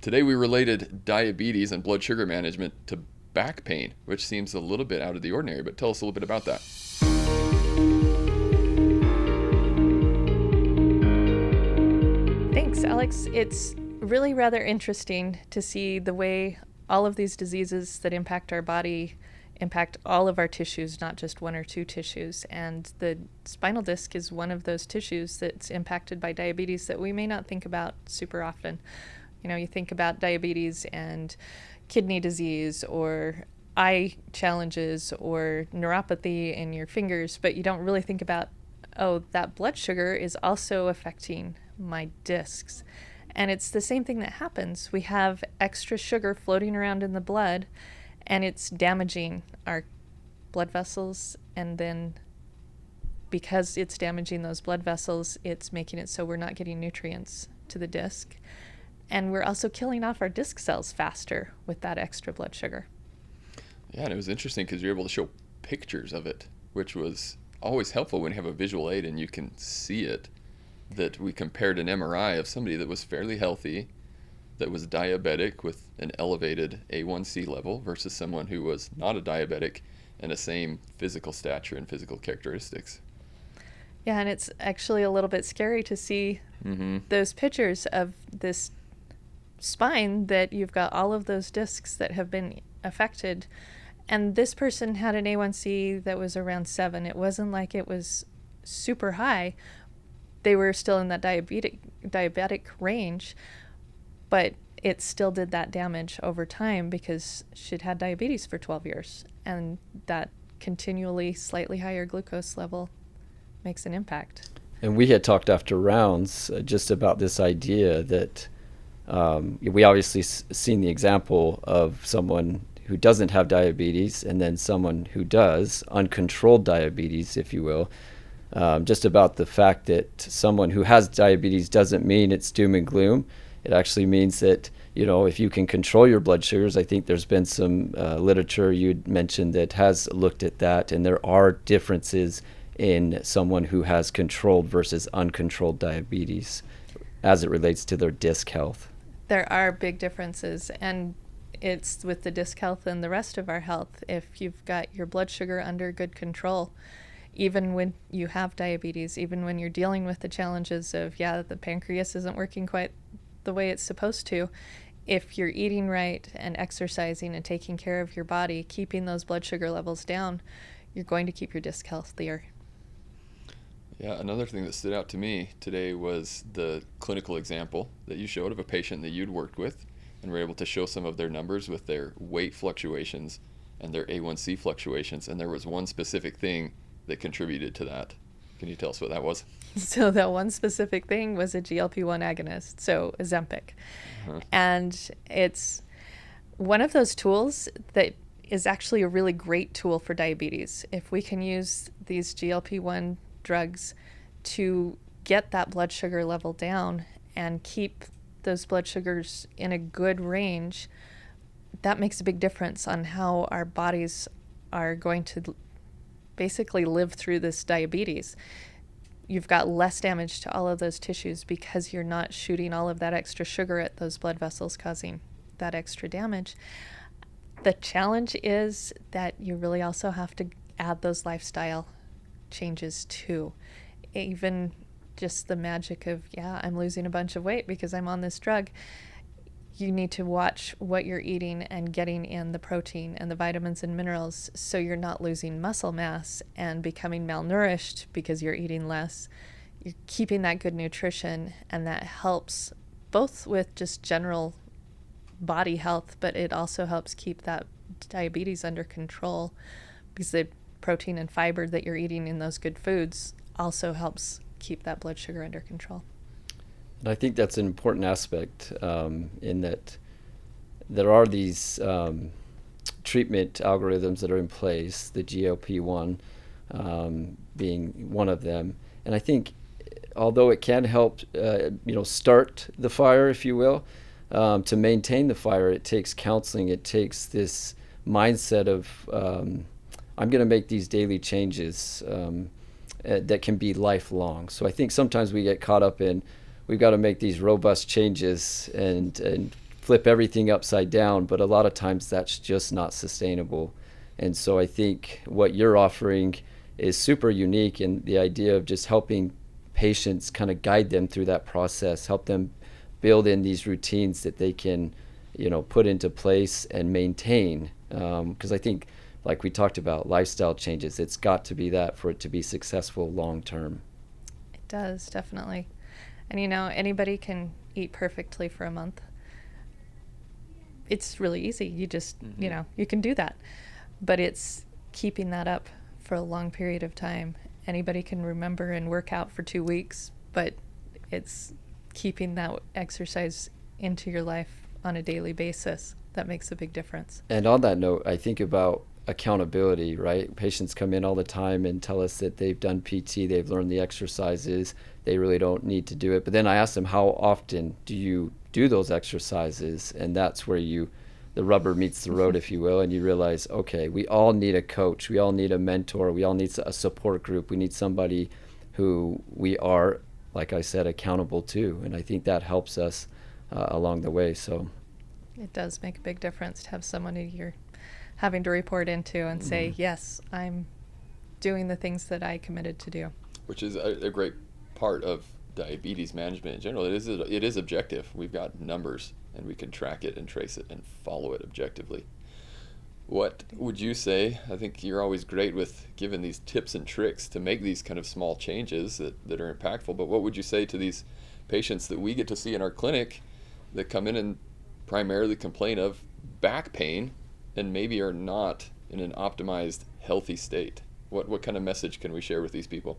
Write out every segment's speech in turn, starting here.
Today we related diabetes and blood sugar management to back pain, which seems a little bit out of the ordinary, but tell us a little bit about that. Thanks, Alex. It's really rather interesting to see the way all of these diseases that impact our body impact all of our tissues, not just one or two tissues. And the spinal disc is one of those tissues that's impacted by diabetes that we may not think about super often. You know, you think about diabetes and kidney disease or eye challenges or neuropathy in your fingers, but you don't really think about, oh, that blood sugar is also affecting my discs. And it's the same thing that happens. We have extra sugar floating around in the blood, and it's damaging our blood vessels. And then because it's damaging those blood vessels, it's making it so we're not getting nutrients to the disc. And we're also killing off our disc cells faster with that extra blood sugar. Yeah, and it was interesting because you're able to show pictures of it, which was always helpful when you have a visual aid and you can see it. That we compared an MRI of somebody that was fairly healthy, that was diabetic with an elevated A1C level versus someone who was not a diabetic and the same physical stature and physical characteristics. Yeah, and it's actually a little bit scary to see those pictures of this spine that you've got all of those discs that have been affected. And this person had an A1C that was around 7. It wasn't like it was super high. They were still in that diabetic range, but it still did that damage over time because she'd had diabetes for 12 years. And that continually slightly higher glucose level makes an impact. And we had talked after rounds just about this idea that we obviously seen the example of someone who doesn't have diabetes and then someone who does, uncontrolled diabetes, if you will. Just about the fact that someone who has diabetes doesn't mean it's doom and gloom. It actually means that, you know, if you can control your blood sugars, I think there's been some literature you'd mentioned that has looked at that, and there are differences in someone who has controlled versus uncontrolled diabetes as it relates to their disc health. There are big differences, and it's with the disc health and the rest of our health. If you've got your blood sugar under good control, even when you have diabetes, even when you're dealing with the challenges of, the pancreas isn't working quite the way it's supposed to, if you're eating right and exercising and taking care of your body, keeping those blood sugar levels down, you're going to keep your disc healthier. Yeah, another thing that stood out to me today was the clinical example that you showed of a patient that you'd worked with and were able to show some of their numbers with their weight fluctuations and their A1C fluctuations, and there was one specific thing that contributed to that. Can you tell us what that was? So that one specific thing was a GLP-1 agonist, so Ozempic. And it's one of those tools that is actually a really great tool for diabetes. If we can use these GLP-1 drugs to get that blood sugar level down and keep those blood sugars in a good range, that makes a big difference on how our bodies are going to basically live through this diabetes. You've got less damage to all of those tissues because you're not shooting all of that extra sugar at those blood vessels, causing that extra damage. The challenge is that you really also have to add those lifestyle changes too. Even just the magic of, I'm losing a bunch of weight because I'm on this drug. You need to watch what you're eating and getting in the protein and the vitamins and minerals so you're not losing muscle mass and becoming malnourished because you're eating less. You're keeping that good nutrition, and that helps both with just general body health, but it also helps keep that diabetes under control because the protein and fiber that you're eating in those good foods also helps keep that blood sugar under control. And I think that's an important aspect in that there are these treatment algorithms that are in place, the GLP-1 being one of them. And I think although it can help, start the fire, if you will, to maintain the fire, it takes counseling. It takes this mindset of I'm going to make these daily changes that can be lifelong. So I think sometimes we get caught up in we've got to make these robust changes and flip everything upside down, but a lot of times that's just not sustainable. And so I think what you're offering is super unique, in the idea of just helping patients, kind of guide them through that process, help them build in these routines that they can, put into place and maintain. Because I think, like we talked about, lifestyle changes, it's got to be that for it to be successful long term. It does, definitely. And anybody can eat perfectly for a month. It's really easy. You just, you can do that. But it's keeping that up for a long period of time. Anybody can remember and work out for 2 weeks, but it's keeping that exercise into your life on a daily basis that makes a big difference. And on that note, I think about accountability, right? Patients come in all the time and tell us that they've done PT, they've learned the exercises, they really don't need to do it. But then I ask them, how often do you do those exercises? And that's where the rubber meets the road, if you will, and you realize, okay, we all need a coach, we all need a mentor, we all need a support group, we need somebody who we are, like I said, accountable to. And I think that helps us along the way. So it does make a big difference to have someone who you're having to report into and say, yes, I'm doing the things that I committed to do. Which is a great part of diabetes management in general. It is objective. We've got numbers, and we can track it and trace it and follow it objectively. What would you say? I think you're always great with giving these tips and tricks to make these kind of small changes that are impactful, but what would you say to these patients that we get to see in our clinic that come in and primarily complain of back pain and maybe are not in an optimized, healthy state? What kind of message can we share with these people?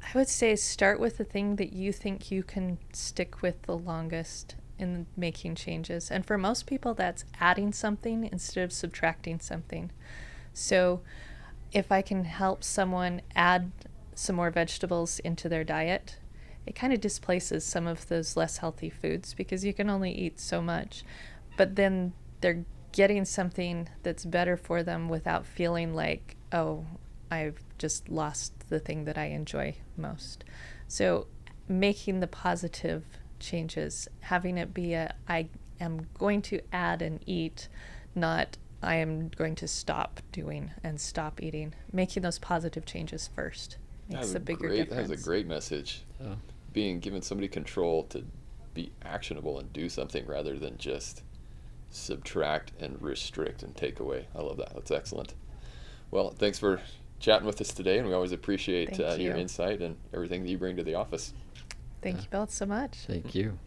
I would say start with the thing that you think you can stick with the longest in making changes. And for most people, that's adding something instead of subtracting something. So if I can help someone add some more vegetables into their diet, it kind of displaces some of those less healthy foods, because you can only eat so much. But then they're getting something that's better for them without feeling like, oh, I've just lost the thing that I enjoy most. So making the positive changes, having it be I am going to add and eat, not I am going to stop doing and stop eating. Making those positive changes first makes a bigger difference. That's a great message. Being given somebody control to be actionable and do something rather than just subtract and restrict and take away. I love that. That's excellent. Well, thanks for chatting with us today, and we always appreciate your insight and everything that you bring to the office. Thank you both so much. Thank you.